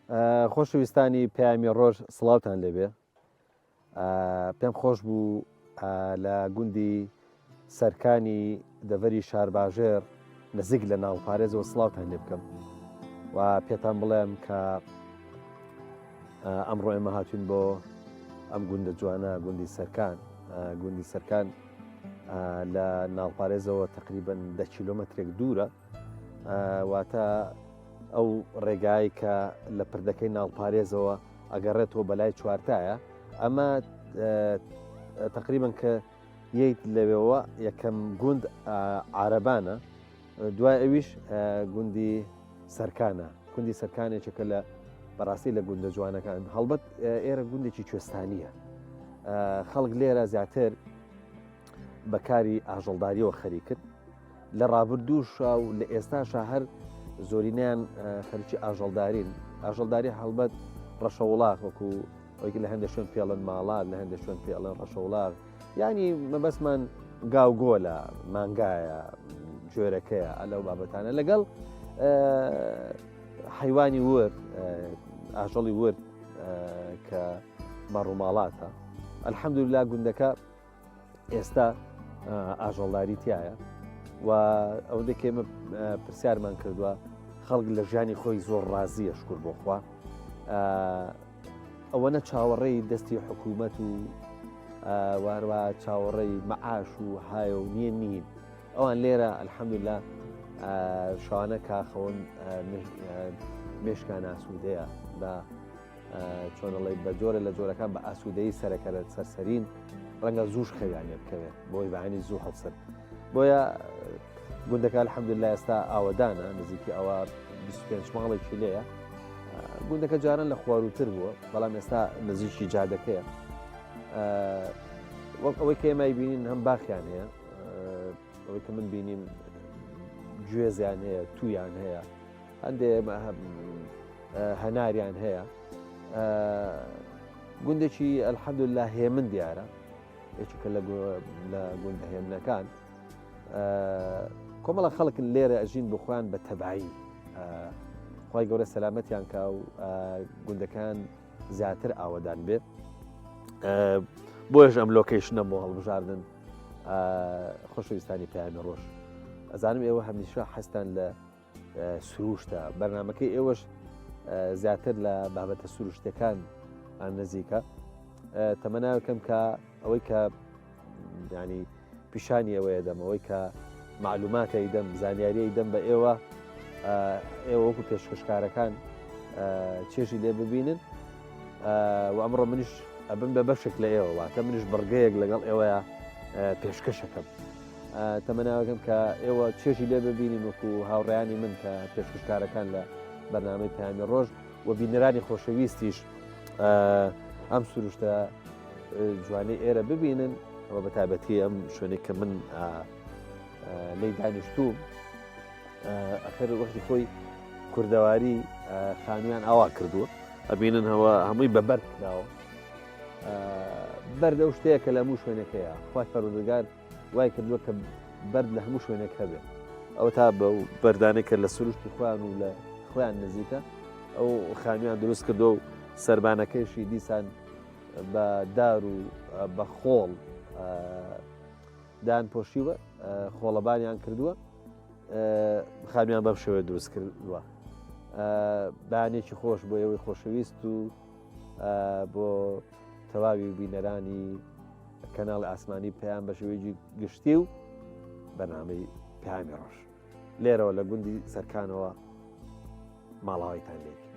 خۆشەویستانی پەیامی ڕۆژ سڵاوتان لێبێ. پێم خۆش بوو لە گوندی سەرکانی دەڤەری شارباژێر نزیک لە ناڵپارێزەوە سڵاوتان لێ بکەم و پێتان بڵێم کە ئەمڕۆ ئێمە هاتوین بۆ ئەم گوندە جوانە گوندی سەرکان لە ناڵپارێزەوە تقریبەن 10 کیلۆمەترێک دوورە، واتە ئەو ڕێگایی کە لە پردەکەی ناڵپارێزەوە ئەگەڕێتەوە بەلای چوارتایە. ئەمە تقریبن کە یەیت لەوێەوە یەکەم گوند عارەبانە، دوای ئەویش گوندی سەرکانێکێکە لە بەڕاستی لە گوندە جوانەکان. هەڵبەت ئێرە گوندێکی کوێستانیە، خەڵک لێرە زیاتر بەکاری ئاژەڵداریەوە خەری کرد لە ڕابردووشە و لە ئێستاشە هەر زۆرینیان خەریکی ئاژەڵداری هەڵبەت ڕەشەوڵاق وەکو ئەوەی لە هەندێک شوێن پێڵن ماڵات، لە هەندێک شوێن پێڵن ڕەشەوڵاق، ینی مەبەسمان گاوگۆلە، مانگایە، جۆرەکەیە ئەلەو بابەتانە لەگەڵ حیوانی ورد، ئاژەڵی ورد کە مەڕووماڵاتە. ئەلحەمدوللا گوندەکە ئێستا ئاژەڵداری تایە و ئەو دەکێمە پرسیارمان کردووە خەڵک لە ژیانی خۆی زۆر ڕازیە، شکر بۆ خوا، ئەوەنە چاوەڕێی دەستی حکوومەت و واروە چاوەڕێی مەعاش و هایە و نییە نین. ئەوان لێرە ئەلحەمدوللا شوانە کاخەون مێشکان ئاسوودەیە بە چۆنەڵی بە جۆرە لە جۆرەکان بە ئاسوودەی سەرەکەرە سەرسەرین، ڕەنگە زووش خەویانێ بکەوێت بۆی بەعینی زوو هەڵسەر. بۆیە گوندەکە الحەمدوللا ئێستا ئاوەدانە، نزیکی ئەوە 25 ماڵێکی لێیە. گوندەکە جاران لە خواروتر بووە، بەڵام ئێستا نزیکی جادەکەیە. وەک ئەوەی کە ئێمە بینین هەم باخیان هەیە، ئەوەی کە من بینیم گوێزیان هەیە، تویان هەیە، هەندێک هەناریان هەیە. گوندێکی ئەلحەمدوللا هێمن دیارە، یەکێکە لە گوندە هێمنەکان. کۆمەڵە خەڵکن لێرە ئەژین بخۆیان بە تەبایی، خی گەورە سەلامەتیان کا و گوندەکان زیاتر ئاوەدان بێت. بۆیش ئەم لۆکیشنە بۆ هەڵبژاردن خۆشەویستانی پەیامی ڕۆژ. ئەزانم ئێوە هەمیشە حەستان لە سروشتە، بەرنامەکەی ئێوەش زیاتر لە بابەتە سروشتەکان نزیکە. تەمەناوەکەم کە ئەوەی کە ینی پیشانی ئەوەیە دەم، ئەوەی کە معلوماتەی دەم، زانیاریەی دەم بە ئێوە وەکو پێشکەشکارەکان چێژی لێ ببینن و ئەمڕۆ منیش ئەبم بە بەشێک لە ئێوە، واتە منیش بڕگەیەک لەگەڵ ئێوەیە پێشکەشەکەم. تەمەناوەکەم کە ئێوە چێژی لێ ببینین وەکو هاوڕێیانی من کە پێشکەشکارەکان لە بەرنامەی پەیامی ڕۆژ و بینەرانی خۆشەویستیش ئەم سروشتە جوانەی ئێرە ببینن. ئەوە بە تایبەتی ئەم شوێنێک کە من لێی دانیشتوم، ئەخر وەختی خۆی کوردەواری خانوویان ئاوا کردووە، ئەبینن هەمووی بە بەرد کراوە. بەرد ئەو شتەیە کە لە هەموو شوێنەکەیە، خوای پەروەردگار وای کردووە کە بەرد لە هەموو شوێنێک هەبێت. ئەوە تا بە بەردانێک کە لە سروشتی خۆیان و لە خۆیان نزیکە ئەو خانوویان دروست کردو و سەربانەکەیشی دیسان بە دار و بە خۆڵ دان پۆشیوە، خۆڵەبانیان کردووە، خانوویان بەم شێوەیە دروست کردووە. بەیانێکی خۆش بۆ ئێوەی خۆشەویست و بۆ تەواوی بینەرانی کەناڵی ئاسمانی پەیام بە شێوەیەکی گشتی و بەرنامەی پەیامی ڕۆژ لێرەوە لە گوندی سەرکانەوە ماڵاوایتان لێک.